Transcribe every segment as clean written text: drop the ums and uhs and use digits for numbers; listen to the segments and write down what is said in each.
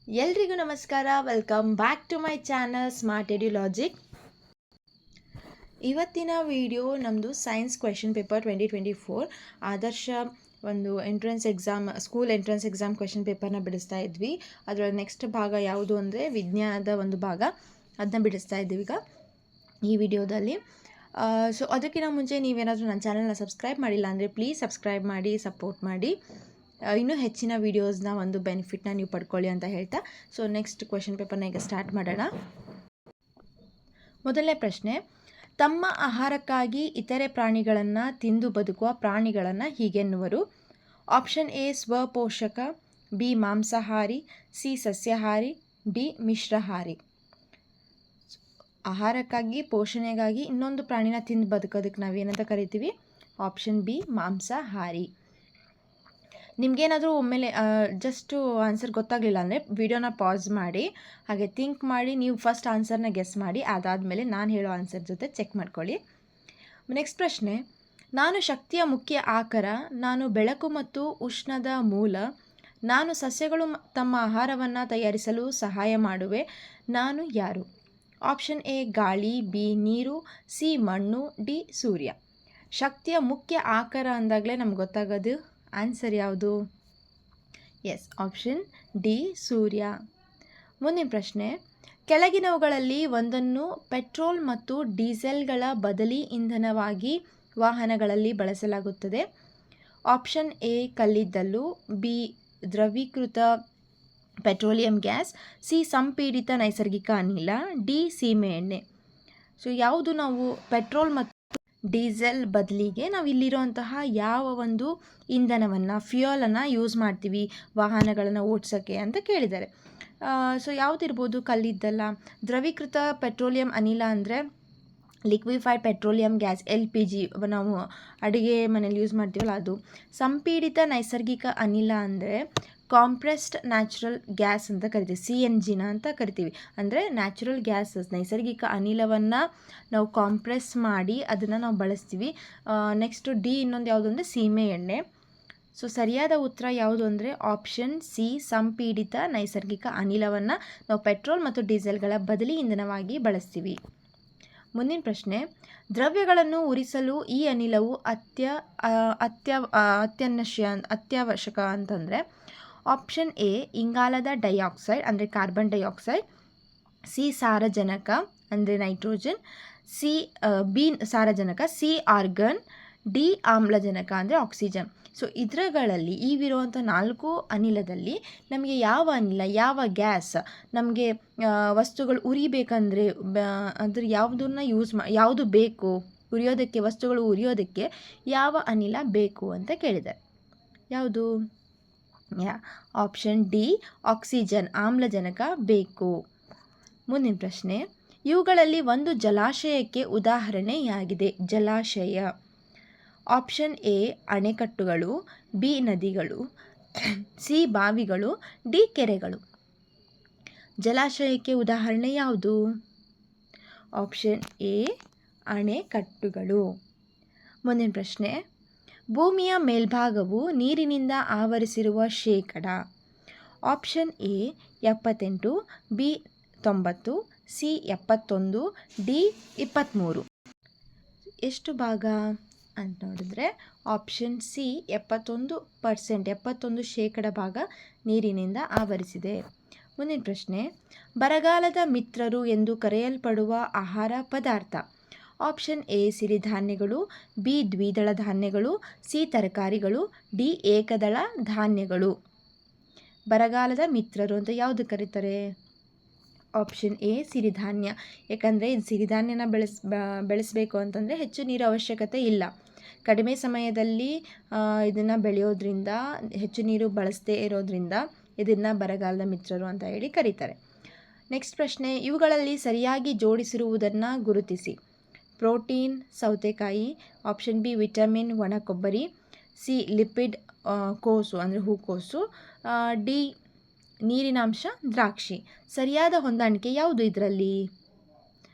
ಎಲ್ರಿಗೂ ನಮಸ್ಕಾರ. Welcome back to my channel Smart Edulogic. ಇವತ್ತಿನ ವಿಡಿಯೋ ನಮ್ಮದು ಸೈನ್ಸ್ ಕ್ವೆಶನ್ ಪೇಪರ್ 2024 ಆದರ್ಶ ಒಂದು entrance exam, school entrance exam question ಪೇಪರ್ನ ಬಿಡಿಸ್ತಾ ಇದ್ವಿ. ಅದರ ನೆಕ್ಸ್ಟ್ ಭಾಗ ಯಾವುದು ಅಂದರೆ ವಿಜ್ಞಾನದ ಒಂದು ಭಾಗ, ಅದನ್ನ ಬಿಡಿಸ್ತಾ ಇದ್ದೀವಿ ಈಗ ಈ ವಿಡಿಯೋದಲ್ಲಿ. ಸೊ ಅದಕ್ಕಿಂತ ಮುಂಚೆ ನೀವೇನಾದರೂ ನನ್ನ ಚಾನಲ್ನ ಸಬ್ಸ್ಕ್ರೈಬ್ ಮಾಡಿಲ್ಲ ಅಂದರೆ ಪ್ಲೀಸ್ ಸಬ್ಸ್ಕ್ರೈಬ್ ಮಾಡಿ, ಸಪೋರ್ಟ್ ಮಾಡಿ. ಇನ್ನೂ ಹೆಚ್ಚಿನ ವೀಡಿಯೋಸ್ನ ಒಂದು ಬೆನಿಫಿಟ್ನ ನೀವು ಪಡ್ಕೊಳ್ಳಿ ಅಂತ ಹೇಳ್ತಾ, ಸೊ ನೆಕ್ಸ್ಟ್ ಕ್ವೆಶನ್ ಪೇಪರ್ನ ಈಗ ಸ್ಟಾರ್ಟ್ ಮಾಡೋಣ. ಮೊದಲನೇ ಪ್ರಶ್ನೆ, ತಮ್ಮ ಆಹಾರಕ್ಕಾಗಿ ಇತರೆ ಪ್ರಾಣಿಗಳನ್ನು ತಿಂದು ಬದುಕುವ ಪ್ರಾಣಿಗಳನ್ನು ಹೀಗೆನ್ನುವರು? ಆಪ್ಷನ್ ಎ ಸ್ವಪೋಷಕ, ಬಿ ಮಾಂಸಾಹಾರಿ, ಸಿ ಸಸ್ಯಾಹಾರಿ, ಡಿ ಮಿಶ್ರಹಾರಿ. ಆಹಾರಕ್ಕಾಗಿ, ಪೋಷಣೆಗಾಗಿ ಇನ್ನೊಂದು ಪ್ರಾಣಿನ ತಿಂದು ಬದುಕೋದಕ್ಕೆ ನಾವೇನಂತ ಕರಿತೀವಿ? ಆಪ್ಷನ್ ಬಿ ಮಾಂಸಾಹಾರಿ. ನಿಮಗೇನಾದರೂ ಒಮ್ಮೆಲೆ ಜಸ್ಟು ಆನ್ಸರ್ ಗೊತ್ತಾಗಲಿಲ್ಲ ಅಂದರೆ ವಿಡಿಯೋನ ಪಾಸ್ ಮಾಡಿ, ಹಾಗೆ ಥಿಂಕ್ ಮಾಡಿ ನೀವು ಫಸ್ಟ್ ಆನ್ಸರ್ನ ಗೆಸ್ ಮಾಡಿ, ಅದಾದಮೇಲೆ ನಾನು ಹೇಳೋ ಆನ್ಸರ್ ಜೊತೆ ಚೆಕ್ ಮಾಡ್ಕೊಳ್ಳಿ. ನೆಕ್ಸ್ಟ್ ಪ್ರಶ್ನೆ, ನಾನು ಶಕ್ತಿಯ ಮುಖ್ಯ ಆಕರ, ನಾನು ಬೆಳಕು ಮತ್ತು ಉಷ್ಣದ ಮೂಲ, ನಾನು ಸಸ್ಯಗಳು ತಮ್ಮ ಆಹಾರವನ್ನು ತಯಾರಿಸಲು ಸಹಾಯ ಮಾಡುವೆ, ನಾನು ಯಾರು? ಆಪ್ಷನ್ ಎ ಗಾಳಿ, ಬಿ ನೀರು, ಸಿ ಮಣ್ಣು, ಡಿ ಸೂರ್ಯ. ಶಕ್ತಿಯ ಮುಖ್ಯ ಆಕರ ಅಂದಾಗಲೇ ನಮ್ಗೆ ಗೊತ್ತಾಗೋದು ಆನ್ಸರ್ ಯಾವುದು? ಎಸ್, ಆಪ್ಷನ್ ಡಿ ಸೂರ್ಯ. ಮುಂದಿನ ಪ್ರಶ್ನೆ, ಕೆಳಗಿನವುಗಳಲ್ಲಿ ಒಂದನ್ನು ಪೆಟ್ರೋಲ್ ಮತ್ತು ಡೀಸೆಲ್ಗಳ ಬದಲಿ ಇಂಧನವಾಗಿ ವಾಹನಗಳಲ್ಲಿ ಬಳಸಲಾಗುತ್ತದೆ? ಆಪ್ಷನ್ ಎ ಕಲ್ಲಿದ್ದಲು, ಬಿ ದ್ರವೀಕೃತ ಪೆಟ್ರೋಲಿಯಂ ಗ್ಯಾಸ್, ಸಿ ಸಂಪೀಡಿತ ನೈಸರ್ಗಿಕ ಅನಿಲ, ಡಿ ಸೀಮೆ ಎಣ್ಣೆ. ಸೊ ಯಾವುದು ನಾವು ಪೆಟ್ರೋಲ್ ಮತ್ತು ಡೀಸೆಲ್ ಬದಲಿಗೆ ನಾವು ಇಲ್ಲಿರುವಂತಹ ಯಾವ ಒಂದು ಇಂಧನವನ್ನು, ಫ್ಯೂಯಲನ್ನು ಯೂಸ್ ಮಾಡ್ತೀವಿ ವಾಹನಗಳನ್ನು ಓಡಿಸೋಕ್ಕೆ ಅಂತ ಕೇಳಿದ್ದಾರೆ. ಸೊ ಯಾವುದಿರ್ಬೋದು? ಕಲ್ಲಿದ್ದಲ್ಲ, ದ್ರವೀಕೃತ ಪೆಟ್ರೋಲಿಯಂ ಅನಿಲ ಅಂದರೆ ಲಿಕ್ವಿಫೈಡ್ ಪೆಟ್ರೋಲಿಯಂ ಗ್ಯಾಸ್, LPG ನಾವು ಅಡುಗೆ ಮನೇಲಿ ಯೂಸ್ ಮಾಡ್ತೀವಲ್ಲ ಅದು. ಸಂಪೀಡಿತ ನೈಸರ್ಗಿಕ ಅನಿಲ ಅಂದರೆ ಕಾಂಪ್ರೆಸ್ಡ್ ನ್ಯಾಚುರಲ್ ಗ್ಯಾಸ್ ಅಂತ ಕರಿತೀವಿ, CNGನ ಅಂತ ಕರಿತೀವಿ. ಅಂದರೆ ನ್ಯಾಚುರಲ್ ಗ್ಯಾಸಸ್, ನೈಸರ್ಗಿಕ ಅನಿಲವನ್ನು ನಾವು ಕಾಂಪ್ರೆಸ್ ಮಾಡಿ ಅದನ್ನು ನಾವು ಬಳಸ್ತೀವಿ. ನೆಕ್ಸ್ಟು ಡಿ ಇನ್ನೊಂದು ಯಾವುದು ಅಂದರೆ ಸೀಮೆ ಎಣ್ಣೆ. ಸೊ ಸರಿಯಾದ ಉತ್ತರ ಯಾವುದು ಅಂದರೆ ಆಪ್ಷನ್ ಸಿ ಸಂಪೀಡಿತ ನೈಸರ್ಗಿಕ ಅನಿಲವನ್ನು ನಾವು ಪೆಟ್ರೋಲ್ ಮತ್ತು ಡೀಸೆಲ್ಗಳ ಬದಲಿ ಇಂಧನವಾಗಿ ಬಳಸ್ತೀವಿ. ಮುಂದಿನ ಪ್ರಶ್ನೆ, ದ್ರವ್ಯಗಳನ್ನು ಉರಿಸಲು ಈ ಅನಿಲವು ಅತ್ಯವಶ್ಯಕ ಅಂತಂದರೆ? ಆಪ್ಷನ್ ಎ ಇಂಗಾಲದ ಡೈಆಕ್ಸೈಡ್ ಅಂದರೆ ಕಾರ್ಬನ್ ಡೈಆಕ್ಸೈಡ್, ಸಿ ಸಾರಜನಕ ಅಂದರೆ ನೈಟ್ರೋಜನ್, ಬಿ ಸಾರಜನಕ, ಸಿ ಆರ್ಗನ್, ಡಿ ಆಮ್ಲಜನಕ ಅಂದರೆ ಆಕ್ಸಿಜನ್. ಸೊ ಇದರಲ್ಲಿ ಇವಿರುವಂಥ 4 ಅನಿಲದಲ್ಲಿ ನಮಗೆ ಯಾವ ಅನಿಲ, ಯಾವ ಗ್ಯಾಸ್ ನಮಗೆ ವಸ್ತುಗಳು ಉರಿಬೇಕಂದ್ರೆ ಅಂದರೆ ಯಾವುದನ್ನು ಯಾವುದು ಬೇಕು ಉರಿಯೋದಕ್ಕೆ, ವಸ್ತುಗಳು ಉರಿಯೋದಕ್ಕೆ ಯಾವ ಅನಿಲ ಬೇಕು ಅಂತ ಕೇಳಿದ್ದಾರೆ. ಯಾವುದು? ಆಪ್ಷನ್ ಡಿ ಆಕ್ಸಿಜನ್, ಆಮ್ಲಜನಕ ಬೇಕು. ಮುಂದಿನ ಪ್ರಶ್ನೆ, ಇವುಗಳಲ್ಲಿ ಒಂದು ಜಲಾಶಯಕ್ಕೆ ಉದಾಹರಣೆಯಾಗಿದೆ? ಜಲಾಶಯ. ಆಪ್ಷನ್ ಎ ಅಣೆಕಟ್ಟುಗಳು, ಬಿ ನದಿಗಳು, ಸಿ ಬಾವಿಗಳು, ಡಿ ಕೆರೆಗಳು. ಜಲಾಶಯಕ್ಕೆ ಉದಾಹರಣೆ ಯಾವುದು? ಆಪ್ಷನ್ ಎ ಅಣೆಕಟ್ಟುಗಳು. ಮುಂದಿನ ಪ್ರಶ್ನೆ, ಭೂಮಿಯ ಮೇಲ್ಭಾಗವು ನೀರಿನಿಂದ ಆವರಿಸಿರುವ ಶೇಕಡ? Option A 78, B 90, C 71, D 23. ಎಷ್ಟು ಭಾಗ ಅಂತ ನೋಡಿದ್ರೆ ಆಪ್ಷನ್ ಸಿ 71%, 71% ಭಾಗ ನೀರಿನಿಂದ ಆವರಿಸಿದೆ. ಮುಂದಿನ ಪ್ರಶ್ನೆ, ಬರಗಾಲದ ಮಿತ್ರರು ಎಂದು ಕರೆಯಲ್ಪಡುವ ಆಹಾರ ಪದಾರ್ಥ? ಆಪ್ಷನ್ ಎ ಸಿರಿಧಾನ್ಯಗಳು, ಬಿ ದ್ವಿದಳ ಧಾನ್ಯಗಳು, ಸಿ ತರಕಾರಿಗಳು, ಡಿ ಏಕದಳ ಧಾನ್ಯಗಳು. ಬರಗಾಲದ ಮಿತ್ರರು ಅಂತ ಯಾವುದು ಕರೀತಾರೆ? ಆಪ್ಷನ್ ಎ ಸಿರಿಧಾನ್ಯ. ಯಾಕಂದರೆ ಇದು ಸಿರಿಧಾನ್ಯನ ಬೆಳೆಸಬೇಕು ಅಂತಂದರೆ ಹೆಚ್ಚು ನೀರು ಅವಶ್ಯಕತೆ ಇಲ್ಲ, ಕಡಿಮೆ ಸಮಯದಲ್ಲಿ ಇದನ್ನು ಬೆಳೆಯೋದ್ರಿಂದ, ಹೆಚ್ಚು ನೀರು ಬಳಸದೇ ಇರೋದ್ರಿಂದ ಇದನ್ನು ಬರಗಾಲದ ಮಿತ್ರರು ಅಂತ ಹೇಳಿ ಕರೀತಾರೆ. ನೆಕ್ಸ್ಟ್ ಪ್ರಶ್ನೆ, ಇವುಗಳಲ್ಲಿ ಸರಿಯಾಗಿ ಜೋಡಿಸಿರುವುದನ್ನು ಗುರುತಿಸಿ? ಪ್ರೋಟೀನ್ ಸೌತೆಕಾಯಿ, ಆಪ್ಷನ್ ಬಿ ವಿಟಮಿನ್ ಒಣ ಕೊಬ್ಬರಿ, ಸಿ ಲಿಪಿಡ್ ಕೋಸು ಅಂದರೆ ಹೂಕೋಸು, ಡಿ ನೀರಿನಾಂಶ ದ್ರಾಕ್ಷಿ. ಸರಿಯಾದ ಹೊಂದಾಣಿಕೆ ಯಾವುದು ಇದರಲ್ಲಿ?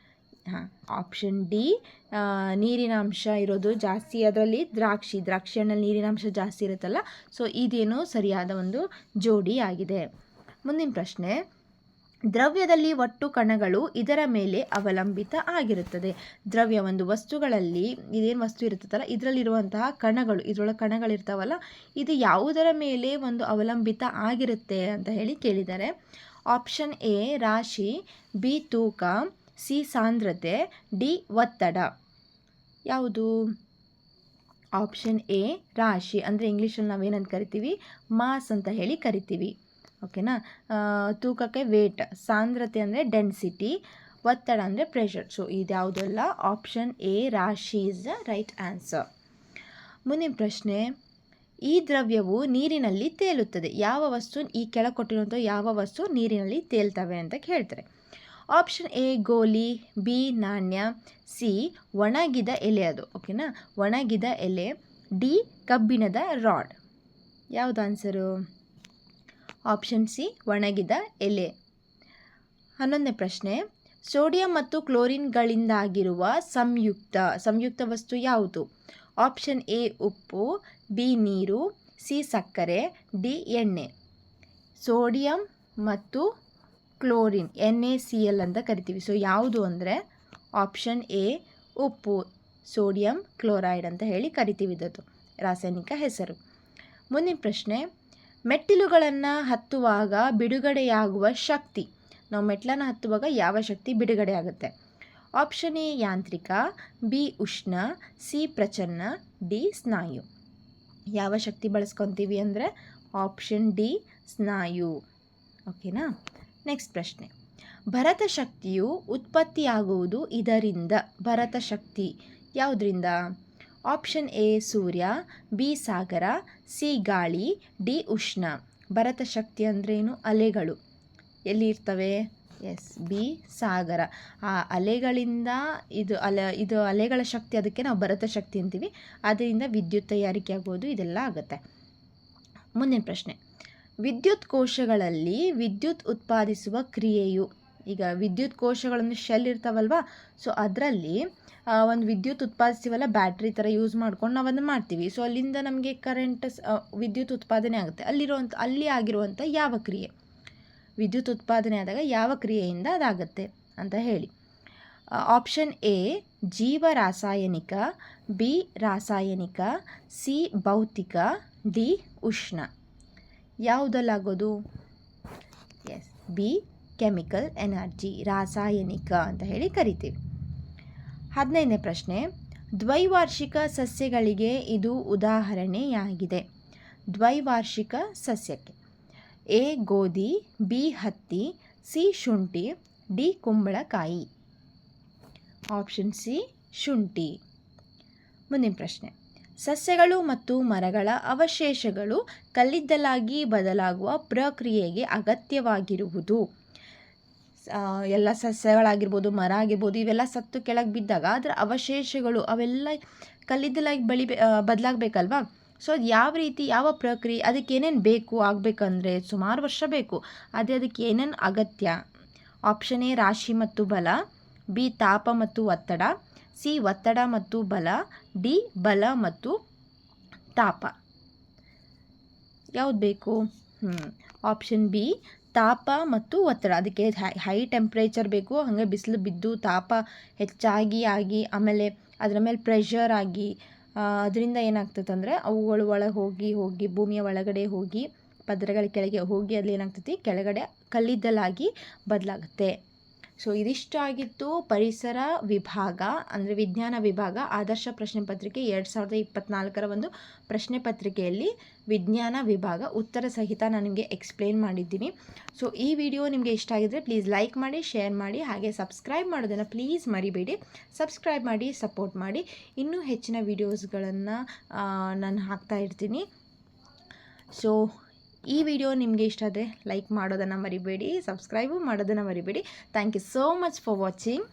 ಆಪ್ಷನ್ ಡಿ ನೀರಿನಾಂಶ ಇರೋದು ಜಾಸ್ತಿ ಅದರಲ್ಲಿ ದ್ರಾಕ್ಷಿ ಹಣ್ಣಲ್ಲಿ ನೀರಿನಾಂಶ ಜಾಸ್ತಿ ಇರುತ್ತಲ್ಲ, ಸೊ ಇದೇನು ಸರಿಯಾದ ಒಂದು ಜೋಡಿ ಆಗಿದೆ. ಮುಂದಿನ ಪ್ರಶ್ನೆ, ದ್ರವ್ಯದಲ್ಲಿ ಒಟ್ಟು ಕಣಗಳು ಇದರ ಮೇಲೆ ಅವಲಂಬಿತ ಆಗಿರುತ್ತದೆ. ದ್ರವ್ಯ ಒಂದು ವಸ್ತುಗಳಲ್ಲಿ ಇದೇನು ವಸ್ತು ಇರುತ್ತಲ್ಲ ಇದರಲ್ಲಿರುವಂತಹ ಕಣಗಳು, ಇದರೊಳಗೆ ಕಣಗಳಿರ್ತಾವಲ್ಲ, ಇದು ಯಾವುದರ ಮೇಲೆ ಒಂದು ಅವಲಂಬಿತ ಆಗಿರುತ್ತೆ ಅಂತ ಹೇಳಿ ಕೇಳಿದ್ದಾರೆ. ಆಪ್ಷನ್ ಎ ರಾಶಿ, ಬಿ ತೂಕ, ಸಿ ಸಾಂದ್ರತೆ, ಡಿ ಒತ್ತಡ. ಯಾವುದು? ಆಪ್ಷನ್ ಎ ರಾಶಿ, ಅಂದರೆ ಇಂಗ್ಲೀಷಲ್ಲಿ ನಾವೇನಂತ ಕರಿತೀವಿ, ಮಾಸ್ ಅಂತ ಹೇಳಿ ಕರಿತೀವಿ. ಓಕೆನಾ? ತೂಕಕ್ಕೆ ವೇಟ್, ಸಾಂದ್ರತೆ ಅಂದರೆ ಡೆನ್ಸಿಟಿ, ಒತ್ತಡ ಅಂದರೆ ಪ್ರೆಷರ್. ಸೊ ಇದ್ಯಾವುದಲ್ಲ, ಆಪ್ಷನ್ ಎ ರಾಶಿ ಇಸ್ ದ ರೈಟ್ ಆನ್ಸರ್. ಮುಂದಿನ ಪ್ರಶ್ನೆ, ಈ ದ್ರವ್ಯವು ನೀರಿನಲ್ಲಿ ತೇಲುತ್ತದೆ. ಯಾವ ವಸ್ತು, ಈ ಕೆಳಗೆ ಕೊಟ್ಟಿರುವಂಥ ಯಾವ ವಸ್ತು ನೀರಿನಲ್ಲಿ ತೇಲ್ತವೆ ಅಂತ ಕೇಳ್ತಾರೆ. ಆಪ್ಷನ್ ಎ ಗೋಲಿ, ಬಿ ನಾಣ್ಯ, ಸಿ ಒಣಗಿದ ಎಲೆ, ಅದು ಓಕೆನಾ, ಒಣಗಿದ ಎಲೆ, ಡಿ ಕಬ್ಬಿಣದ ರಾಡ್. ಯಾವುದು ಆನ್ಸರು? ಆಪ್ಷನ್ ಸಿ ಒಣಗಿದ ಎಲೆ. 11ನೇ ಪ್ರಶ್ನೆ, ಸೋಡಿಯಂ ಮತ್ತು ಕ್ಲೋರಿನ್ಗಳಿಂದಾಗಿರುವ ಸಂಯುಕ್ತ ವಸ್ತು ಯಾವುದು? ಆಪ್ಷನ್ ಎ ಉಪ್ಪು, ಬಿ ನೀರು, ಸಿ ಸಕ್ಕರೆ, ಡಿ ಎಣ್ಣೆ. ಸೋಡಿಯಂ ಮತ್ತು ಕ್ಲೋರಿನ್, NaCl ಅಂತ ಕರಿತೀವಿ. ಸೊ ಯಾವುದು ಅಂದರೆ ಆಪ್ಷನ್ ಎ ಉಪ್ಪು, ಸೋಡಿಯಂ ಕ್ಲೋರೈಡ್ ಅಂತ ಹೇಳಿ ಕರಿತೀವಿ, ಇದದ್ದು ರಾಸಾಯನಿಕ ಹೆಸರು. ಮುಂದಿನ ಪ್ರಶ್ನೆ, ಮೆಟ್ಟಿಲುಗಳನ್ನು ಹತ್ತುವಾಗ ಬಿಡುಗಡೆಯಾಗುವ ಶಕ್ತಿ. ನಾವು ಮೆಟ್ಲನ್ನು ಹತ್ತುವಾಗ ಯಾವ ಶಕ್ತಿ ಬಿಡುಗಡೆ ಆಗುತ್ತೆ? ಆಪ್ಷನ್ ಎ ಯಾಂತ್ರಿಕ, ಬಿ ಉಷ್ಣ, ಸಿ ಪ್ರಚನ್ನ, ಡಿ ಸ್ನಾಯು. ಯಾವ ಶಕ್ತಿ ಬಳಸ್ಕೊತೀವಿ ಅಂದರೆ ಆಪ್ಷನ್ ಡಿ ಸ್ನಾಯು. ಓಕೆನಾ? ನೆಕ್ಸ್ಟ್ ಪ್ರಶ್ನೆ, ಭರತ ಶಕ್ತಿಯು ಉತ್ಪತ್ತಿಯಾಗುವುದು ಇದರಿಂದ. ಭರತ ಶಕ್ತಿ ಯಾವುದರಿಂದ? ಆಪ್ಷನ್ ಎ ಸೂರ್ಯ, ಬಿ ಸಾಗರ, ಸಿ ಗಾಳಿ, ಡಿ ಉಷ್ಣ. ಭರತ ಶಕ್ತಿ ಅಂದ್ರೇನು? ಅಲೆಗಳು ಎಲ್ಲಿ ಇರ್ತವೆ? ಎಸ್, ಬಿ ಸಾಗರ. ಆ ಅಲೆಗಳಿಂದ ಇದು ಅಲೆಗಳ ಶಕ್ತಿ, ಅದಕ್ಕೆ ನಾವು ಭರತ ಶಕ್ತಿ ಅಂತೀವಿ. ಅದರಿಂದ ವಿದ್ಯುತ್ ತಯಾರಿಕೆ ಆಗೋದು, ಇದೆಲ್ಲ ಆಗುತ್ತೆ. ಮುಂದಿನ ಪ್ರಶ್ನೆ, ವಿದ್ಯುತ್ ಕೋಶಗಳಲ್ಲಿ ವಿದ್ಯುತ್ ಉತ್ಪಾದಿಸುವ ಕ್ರಿಯೆಯು. ಈಗ ವಿದ್ಯುತ್ ಕೋಶಗಳನ್ನು ಶೆಲ್ ಇರ್ತಾವಲ್ವಾ, ಸೊ ಅದರಲ್ಲಿ ಒಂದು ವಿದ್ಯುತ್ ಉತ್ಪಾದಿಸ್ತೀವಲ್ಲ, ಬ್ಯಾಟ್ರಿ ಥರ ಯೂಸ್ ಮಾಡ್ಕೊಂಡು ನಾವು ಅದನ್ನು ಮಾಡ್ತೀವಿ. ಸೊ ಅಲ್ಲಿಂದ ನಮಗೆ ಕರೆಂಟ್, ವಿದ್ಯುತ್ ಉತ್ಪಾದನೆ ಆಗುತ್ತೆ. ಅಲ್ಲಿ ಆಗಿರುವಂಥ ಯಾವ ಕ್ರಿಯೆ? ವಿದ್ಯುತ್ ಉತ್ಪಾದನೆ ಆದಾಗ ಯಾವ ಕ್ರಿಯೆಯಿಂದ ಅದಾಗುತ್ತೆ ಅಂತ ಹೇಳಿ. ಆಪ್ಷನ್ ಎ ಜೀವ ರಾಸಾಯನಿಕ, ಬಿ ರಾಸಾಯನಿಕ, ಸಿ ಭೌತಿಕ, ಡಿ ಉಷ್ಣ. ಯಾವುದಲ್ಲಾಗೋದು? ಎಸ್, ಬಿ ಕೆಮಿಕಲ್ ಎನರ್ಜಿ, ರಾಸಾಯನಿಕ ಅಂತ ಹೇಳಿ ಕರಿತೀವಿ. 15ನೇ ಪ್ರಶ್ನೆ, ದ್ವೈವಾರ್ಷಿಕ ಸಸ್ಯಗಳಿಗೆ ಇದು ಉದಾಹರಣೆಯಾಗಿದೆ. ದ್ವೈವಾರ್ಷಿಕ ಸಸ್ಯಕ್ಕೆ ಎ ಗೋಧಿ, ಬಿ ಹತ್ತಿ, ಸಿ ಶುಂಠಿ, ಡಿ ಕುಂಬಳಕಾಯಿ. ಆಪ್ಷನ್ ಸಿ ಶುಂಠಿ. ಮುಂದಿನ ಪ್ರಶ್ನೆ, ಸಸ್ಯಗಳು ಮತ್ತು ಮರಗಳ ಅವಶೇಷಗಳು ಕಲ್ಲಿದ್ದಲಾಗಿ ಬದಲಾಗುವ ಪ್ರಕ್ರಿಯೆಗೆ ಅಗತ್ಯವಾಗಿರುವುದು. ಎಲ್ಲ ಸಸ್ಯಗಳಾಗಿರ್ಬೋದು, ಮರ ಆಗಿರ್ಬೋದು, ಇವೆಲ್ಲ ಸತ್ತು ಕೆಳಗೆ ಬಿದ್ದಾಗ ಅದರ ಅವಶೇಷಗಳು ಅವೆಲ್ಲ ಕಲ್ಲಿದ್ದಲಾಗಿ ಬದಲಾಗಬೇಕಲ್ವಾ. ಸೊ ಅದು ಯಾವ ರೀತಿ, ಯಾವ ಪ್ರಕ್ರಿಯೆ, ಅದಕ್ಕೆ ಏನೇನು ಬೇಕು ಆಗಬೇಕಂದ್ರೆ ಸುಮಾರು ವರ್ಷ ಬೇಕು. ಅದಕ್ಕೆ ಏನೇನು ಅಗತ್ಯ? ಆಪ್ಷನ್ ಎ ರಾಶಿ ಮತ್ತು ಬಲ, ಬಿ ತಾಪ ಮತ್ತು ಒತ್ತಡ, ಸಿ ಒತ್ತಡ ಮತ್ತು ಬಲ, ಡಿ ಬಲ ಮತ್ತು ತಾಪ. ಯಾವ್ದು ಬೇಕು? ಆಪ್ಷನ್ ಬಿ ತಾಪ ಮತ್ತು ಒತ್ತಡ. ಅದಕ್ಕೆ ಹೈ ಟೆಂಪ್ರೇಚರ್ ಬೇಕು, ಹಾಗೆ ಬಿಸಿಲು ಬಿದ್ದು ತಾಪ ಹೆಚ್ಚಾಗಿ ಆಗಿ, ಆಮೇಲೆ ಅದರ ಮೇಲೆ ಪ್ರೆಷರ್ ಆಗಿ, ಅದರಿಂದ ಏನಾಗ್ತದೆ ಅಂದರೆ ಅವುಗಳು ಒಳಗೆ ಹೋಗಿ ಭೂಮಿಯ ಒಳಗಡೆ ಹೋಗಿ ಪದರಗಳ ಕೆಳಗೆ ಹೋಗಿ ಅಲ್ಲಿ ಏನಾಗ್ತೈತಿ, ಕೆಳಗಡೆ ಕಲ್ಲಿದ್ದಲಾಗಿ ಬದಲಾಗುತ್ತೆ. ಸೊ ಇದಿಷ್ಟು ಆಗಿತ್ತು ಪರಿಸರ ವಿಭಾಗ, ಅಂದರೆ ವಿಜ್ಞಾನ ವಿಭಾಗ ಆದರ್ಶ ಪ್ರಶ್ನೆ ಪತ್ರಿಕೆ 2024ರ ಒಂದು ಪ್ರಶ್ನೆ ಪತ್ರಿಕೆಯಲ್ಲಿ ವಿಜ್ಞಾನ ವಿಭಾಗ ಉತ್ತರ ಸಹಿತ ನಾನು ನಿಮಗೆ ಎಕ್ಸ್ಪ್ಲೇನ್ ಮಾಡಿದ್ದೀನಿ. ಸೊ ಈ ವಿಡಿಯೋ ನಿಮಗೆ ಇಷ್ಟ ಆಗಿದ್ರೆ ಪ್ಲೀಸ್ ಲೈಕ್ ಮಾಡಿ, ಶೇರ್ ಮಾಡಿ, ಹಾಗೆ ಸಬ್ಸ್ಕ್ರೈಬ್ ಮಾಡೋದನ್ನು ಪ್ಲೀಸ್ ಮರಿಬೇಡಿ. ಸಬ್ಸ್ಕ್ರೈಬ್ ಮಾಡಿ, ಸಪೋರ್ಟ್ ಮಾಡಿ. ಇನ್ನೂ ಹೆಚ್ಚಿನ ವೀಡಿಯೋಸ್ಗಳನ್ನು ನಾನು ಹಾಕ್ತಾ ಇರ್ತೀನಿ. ಸೊ ಈ ವಿಡಿಯೋ ನಿಮಗೆ ಇಷ್ಟ ಆದರೆ ಲೈಕ್ ಮಾಡೋದನ್ನು ಮರಿಬೇಡಿ, ಸಬ್ಸ್ಕ್ರೈಬು ಮಾಡೋದನ್ನು ಮರಿಬೇಡಿ. Thank you so much for watching.